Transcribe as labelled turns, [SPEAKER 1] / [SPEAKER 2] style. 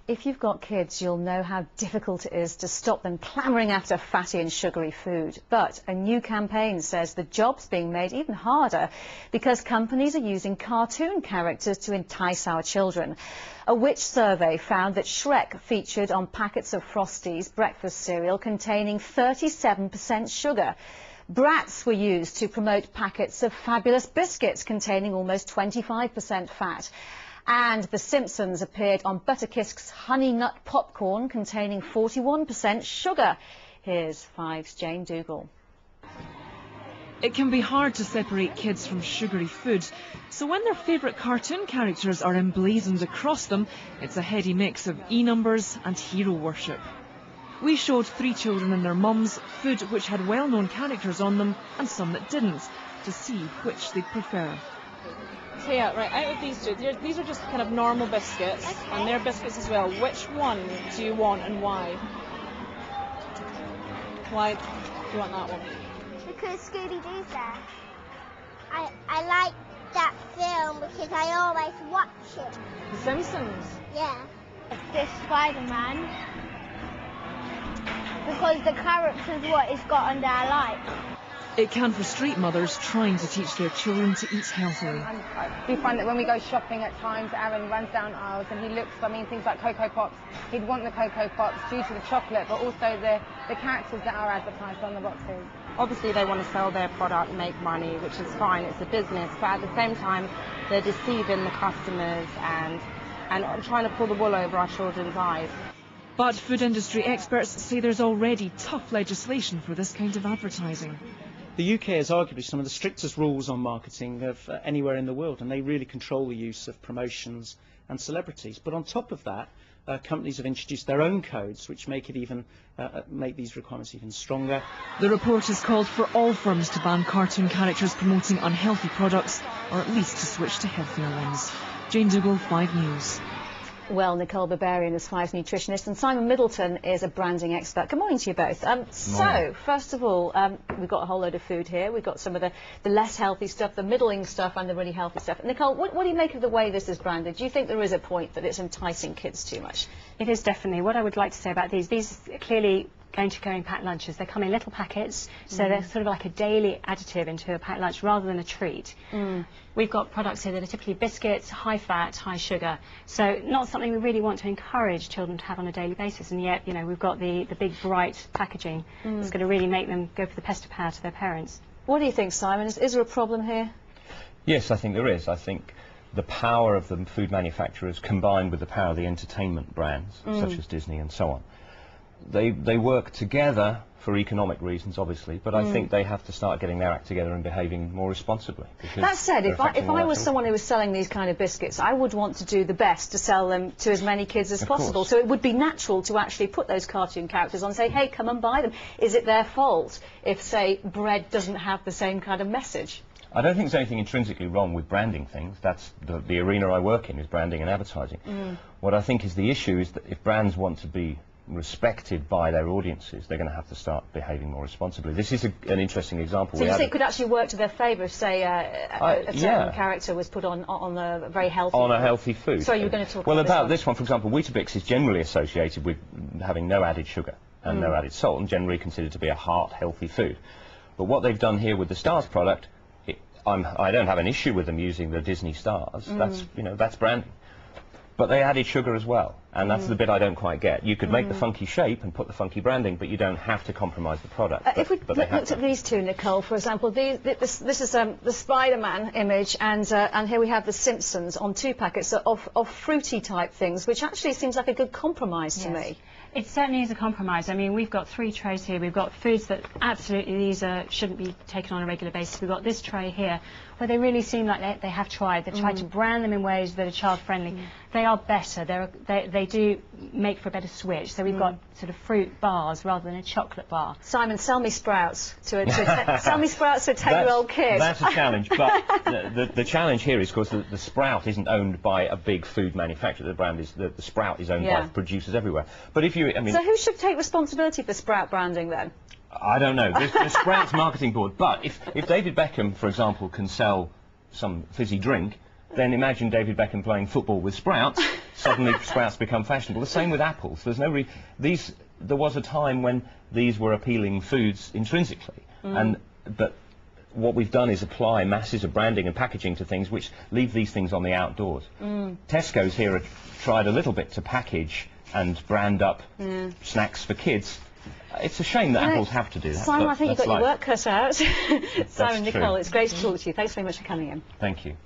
[SPEAKER 1] If you've got kids, you'll know how difficult it is to stop them clamouring after fatty and sugary food. But a new campaign says the job's being made even harder because companies are using cartoon characters to entice our children. A Which survey found that Shrek featured on packets of Frosties breakfast cereal containing 37% sugar. Brats were used to promote packets of fabulous biscuits containing almost 25% fat. And The Simpsons appeared on Butterkist's Honey Nut popcorn containing 41% sugar. Here's Five's Jane Dougal.
[SPEAKER 2] It can be hard to separate kids from sugary food, so when their favourite cartoon characters are emblazoned across them, it's a heady mix of E-numbers and hero worship. We showed 3 children and their mums food which had well-known characters on them and some that didn't, to see which they'd prefer.
[SPEAKER 3] So yeah, right, out of these two, these are just kind of normal biscuits, and they're biscuits as well. Which one do you want and why? Why do you want that one?
[SPEAKER 4] Because Scooby-Doo's there. I like that film because I always watch it.
[SPEAKER 3] The Simpsons?
[SPEAKER 4] Yeah. This Spider-Man. Because the character's what it's got on their like.
[SPEAKER 2] It can frustrate mothers trying to teach their children to eat healthily.
[SPEAKER 5] We find that when we go shopping at times, Aaron runs down aisles and he looks, things like Cocoa Pops, he'd want the Cocoa Pops due to the chocolate, but also the characters that are advertised on the boxes.
[SPEAKER 6] Obviously they want to sell their product, make money, which is fine, it's a business, but at the same time they're deceiving the customers and trying to pull the wool over our children's eyes.
[SPEAKER 2] But food industry experts say there's already tough legislation for this kind of advertising.
[SPEAKER 7] The UK has arguably some of the strictest rules on marketing of anywhere in the world, and they really control the use of promotions and celebrities. But on top of that, companies have introduced their own codes, which make it even make these requirements even stronger.
[SPEAKER 2] The report has called for all firms to ban cartoon characters promoting unhealthy products, or at least to switch to healthier ones. Jane Dougal, 5 News.
[SPEAKER 1] Well, Nicole Barbarian is Five's nutritionist and Simon Middleton is a branding expert. Good morning to you both. So, first of all, we've got a whole load of food here. We've got some of the less healthy stuff, the middling stuff and the really healthy stuff. Nicole, what do you make of the way this is branded? Do you think there is a point that it's enticing kids too much?
[SPEAKER 8] It is definitely. What I would like to say about these are clearly going to go in packed lunches. They come in little packets, so they're sort of like a daily additive into a packed lunch rather than a treat. We've got products here that are typically biscuits, high fat, high sugar, so not something we really want to encourage children to have on a daily basis, and yet, you know, we've got the big bright packaging that's going to really make them go for the pester power to their parents.
[SPEAKER 1] What do you think, Simon? Is there a problem here?
[SPEAKER 9] Yes, I think there is. I think the power of the food manufacturers combined with the power of the entertainment brands, such as Disney and so on, they work together for economic reasons, obviously, but I think they have to start getting their act together and behaving more responsibly.
[SPEAKER 1] That said, if I was someone who was selling these kind of biscuits, I would want to do the best to sell them to as many kids as possible. So it would be natural to actually put those cartoon characters on and say, hey, come and buy them. Is it their fault if, say, bread doesn't have the same kind of message?
[SPEAKER 9] I don't think there's anything intrinsically wrong with branding things. That's the arena I work in, is branding and advertising. What I think is the issue is that if brands want to be respected by their audiences, they're going to have to start behaving more responsibly. This is an interesting example.
[SPEAKER 1] So you think it could actually work to their favour if, say, a certain character was put on a very healthy
[SPEAKER 9] a healthy food.
[SPEAKER 1] Sorry, you were going to talk
[SPEAKER 9] about this one, for example. Weetabix is generally associated with having no added sugar and no added salt, and generally considered to be a heart-healthy food. But what they've done here with the Stars product, I don't have an issue with them using the Disney stars. That's branding. But they added sugar as well, and that's the bit I don't quite get. You could make the funky shape and put the funky branding, but you don't have to compromise the product.
[SPEAKER 1] If we looked at these two, Nicole, for example, this is the Spider-Man image, and here we have the Simpsons on 2 packets of fruity type things, which actually seems like a good compromise to me.
[SPEAKER 8] It certainly is a compromise. I mean, we've got 3 trays here. We've got foods that absolutely these shouldn't be taken on a regular basis. We've got this tray here, where they really seem like they have tried. They've tried to brand them in ways that are child-friendly. They are better. They do make for a better switch. So we've got sort of fruit bars rather than a chocolate bar.
[SPEAKER 1] Simon, sell me Sprouts to a 10-year-old kid.
[SPEAKER 9] That's a challenge, but the challenge here is, of course, that the Sprout isn't owned by a big food manufacturer. The brand is the Sprout is owned by producers everywhere. But if you,
[SPEAKER 1] so who should take responsibility for Sprout branding then?
[SPEAKER 9] I don't know. The Sprouts marketing board. But if David Beckham, for example, can sell some fizzy drink, then imagine David Beckham playing football with Sprouts. suddenly sprouts become fashionable. The same with apples. There's no there was a time when these were appealing foods intrinsically, but what we've done is apply masses of branding and packaging to things which leave these things on the outdoors. Tesco's here have tried a little bit to package and brand up snacks for kids. It's a shame that apples have to do that.
[SPEAKER 1] Simon, I think you've got your work cut out. Simon,
[SPEAKER 9] That's
[SPEAKER 1] Nicole,
[SPEAKER 9] true.
[SPEAKER 1] it's great to talk to you. Thanks very much for coming in.
[SPEAKER 9] Thank you.